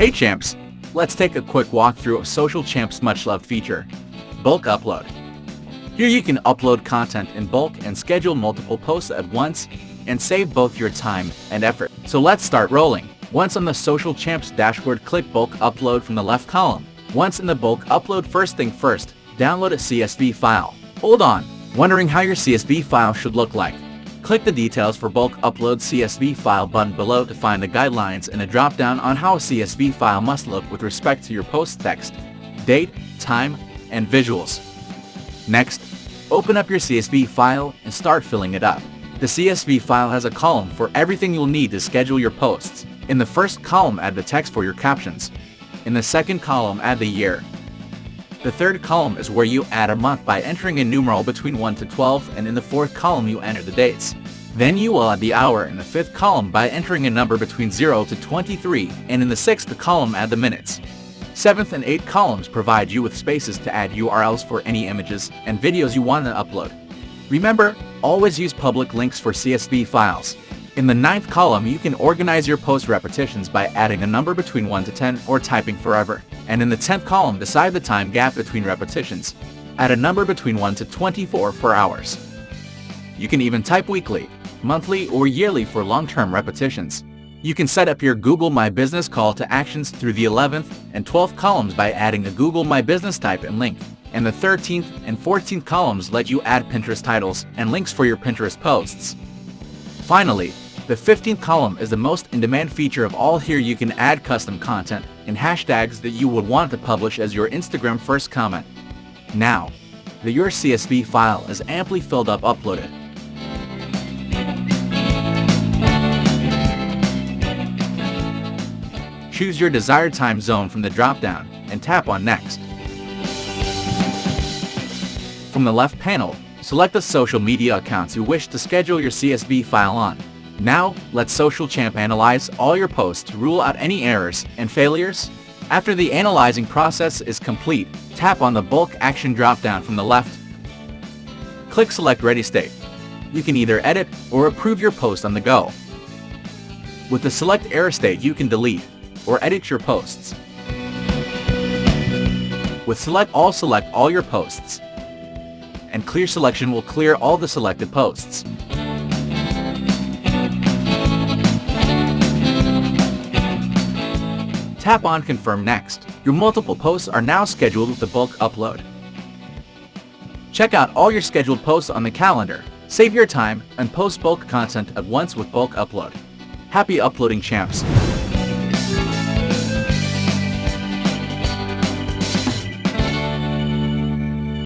Hey champs! Let's take a quick walkthrough of Social Champ's much-loved feature, bulk upload. Here you can upload content in bulk and schedule multiple posts at once and save both your time and effort. So let's start rolling. Once on the Social Champ's dashboard, click bulk upload from the left column. Once in the bulk upload, first thing first, download a CSV file. Hold on, wondering how your CSV file should look like? Click the details for bulk upload CSV file button below to find the guidelines and a drop-down on how a CSV file must look with respect to your post text, date, time, and visuals. Next, open up your CSV file and start filling it up. The CSV file has a column for everything you'll need to schedule your posts. In the first column, add the text for your captions. In the second column, add the year. The third column is where you add a month by entering a numeral between 1 to 12, and in the fourth column you enter the dates. Then you will add the hour in the fifth column by entering a number between 0 to 23, and in the sixth column add the minutes. Seventh and eighth columns provide you with spaces to add URLs for any images and videos you want to upload. Remember, always use public links for CSV files. In the ninth column, you can organize your post repetitions by adding a number between 1 to 10 or typing forever. And in the 10th column, decide the time gap between repetitions. Add a number between 1 to 24 for hours. You can even type weekly, monthly, or yearly for long-term repetitions. You can set up your Google My Business call to actions through the 11th and 12th columns by adding a Google My Business type and link. And the 13th and 14th columns let you add Pinterest titles and links for your Pinterest posts. Finally, the 15th column is the most in-demand feature of all. Here you can add custom content and hashtags that you would want to publish as your Instagram first comment. Now, your CSV file is amply filled up, uploaded. Choose your desired time zone from the drop-down and tap on Next. From the left panel, select the social media accounts you wish to schedule your CSV file on. Now, let Social Champ analyze all your posts to rule out any errors and failures. After the analyzing process is complete, tap on the bulk action drop-down from the left. Click Select Ready State. You can either edit or approve your post on the go. With the Select Error state, you can delete or edit your posts. With select all your posts. And Clear Selection will clear all the selected posts. Tap on Confirm Next. Your multiple posts are now scheduled with the bulk upload. Check out all your scheduled posts on the calendar. Save your time and post bulk content at once with bulk upload. Happy uploading, champs!